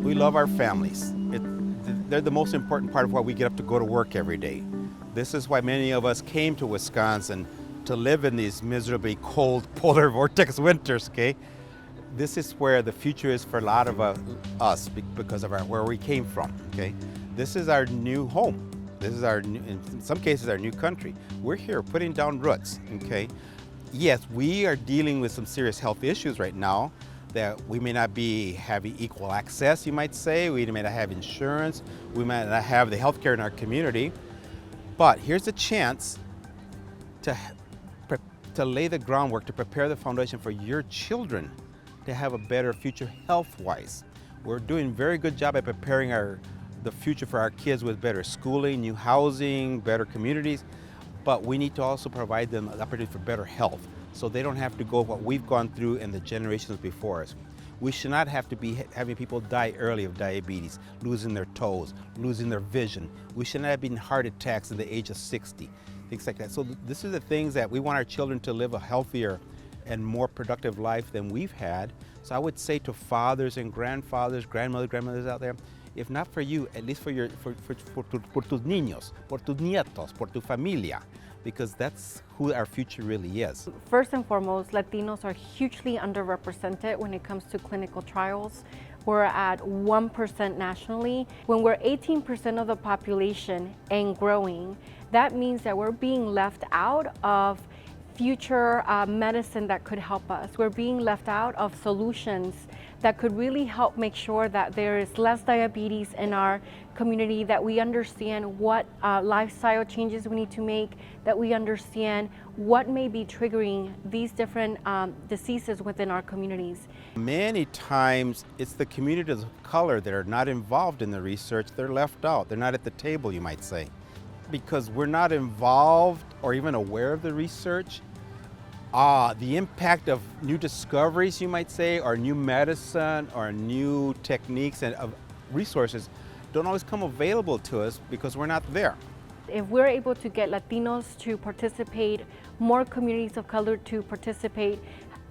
We love our families. They're the most important part of why we get up to go to work every day. This is why many of us came to Wisconsin to live in these miserably cold polar vortex winters, okay? This is where the future is for a lot of us because of where we came from, okay? This is our new home. This is in some cases, our new country. We're here putting down roots, okay? Yes, we are dealing with some serious health issues right now that we may not be having equal access, you might say. We may not have insurance. We might not have the health care in our community. But here's a chance to lay the groundwork, to prepare the foundation for your children to have a better future health-wise. We're doing a very good job at preparing the future for our kids with better schooling, new housing, better communities, but we need to also provide them an opportunity for better health so they don't have to go what we've gone through in the generations before us. We should not have to be having people die early of diabetes, losing their toes, losing their vision. We should not have been heart attacks at the age of 60, things like that. So this is the things that we want our children to live a healthier and more productive life than we've had. So I would say to fathers and grandfathers, grandmothers out there, if not for you, at least for tus niños, por tus nietos, por tu familia, because that's who our future really is. First and foremost, Latinos are hugely underrepresented when it comes to clinical trials. We're at 1% nationally. When we're 18% of the population and growing, that means that we're being left out of future medicine that could help us. We're being left out of solutions that could really help make sure that there is less diabetes in our community, that we understand what lifestyle changes we need to make, that we understand what may be triggering these different diseases within our communities. Many times it's the communities of color that are not involved in the research. They're left out. They're not at the table, you might say. Because we're not involved or even aware of the research, the impact of new discoveries, you might say, or new medicine or new techniques and of resources don't always come available to us because we're not there. If we're able to get Latinos to participate, more communities of color to participate,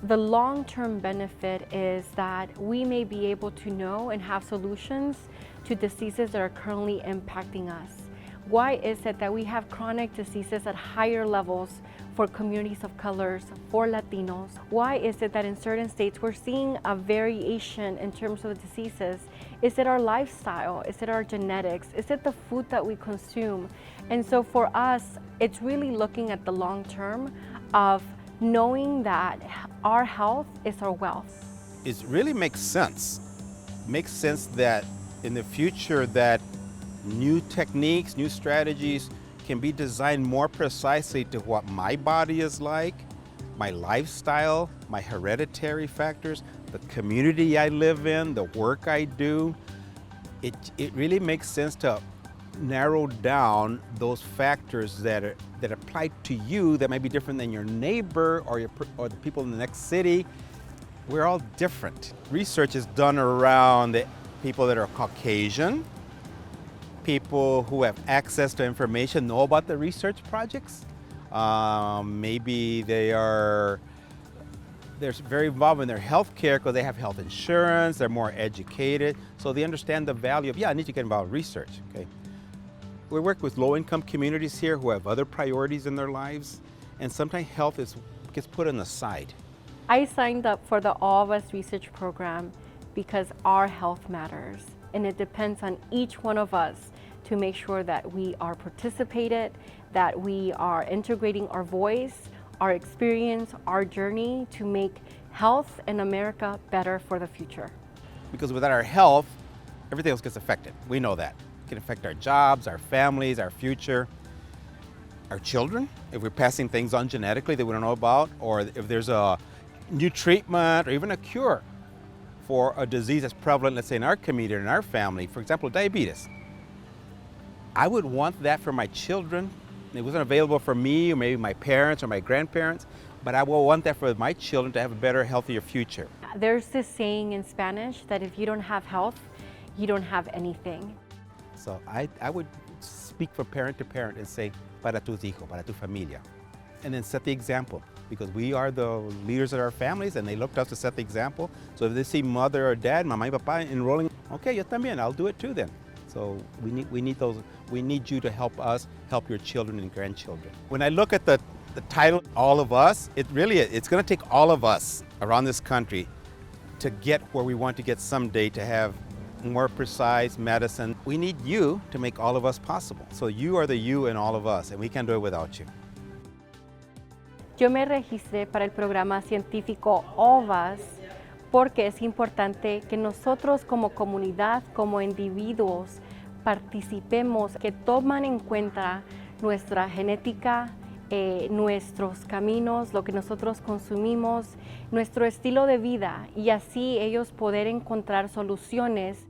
the long-term benefit is that we may be able to know and have solutions to diseases that are currently impacting us. Why is it that we have chronic diseases at higher levels for communities of colors, for Latinos? Why is it that in certain states we're seeing a variation in terms of the diseases? Is it our lifestyle? Is it our genetics? Is it the food that we consume? And so for us, it's really looking at the long term of knowing that our health is our wealth. It really makes sense. Makes sense that in the future that new techniques, new strategies can be designed more precisely to what my body is like, my lifestyle, my hereditary factors, the community I live in, the work I do. It really makes sense to narrow down those factors that apply to you that might be different than your neighbor or the people in the next city. We're all different. Research is done around the people that are Caucasian, people who have access to information, know about the research projects. Maybe they're very involved in their health care because they have health insurance, they're more educated, so they understand the value of, I need to get involved in research, okay? We work with low-income communities here who have other priorities in their lives, and sometimes health gets put on the side. I signed up for the All of Us research program because our health matters, and it depends on each one of us to make sure that we are participated, that we are integrating our voice, our experience, our journey to make health in America better for the future. Because without our health, everything else gets affected. We know that. It can affect our jobs, our families, our future, our children, if we're passing things on genetically that we don't know about, or if there's a new treatment or even a cure for a disease that's prevalent, let's say in our community or in our family, for example, diabetes. I would want that for my children. It wasn't available for me or maybe my parents or my grandparents, but I will want that for my children to have a better, healthier future. There's this saying in Spanish that if you don't have health, you don't have anything. So I would speak from parent to parent and say, para tus hijos, para tu familia. And then set the example, because we are the leaders of our families and they look to us to set the example. So if they see mother or dad, mamá y papá enrolling, Okay, yo también. I'll do it too then. So we need you to help us help your children and grandchildren. When I look at the title, all of us, it's going to take all of us around this country to get where we want to get someday, to have more precise medicine. We need you to make all of us possible. So you are the you in all of us, and we can't do it without you. Yo me registré para el programa científico OVAS porque es importante que nosotros como comunidad, como individuos, participemos, que toman en cuenta nuestra genética, nuestros caminos, lo que nosotros consumimos, nuestro estilo de vida, y así ellos poder encontrar soluciones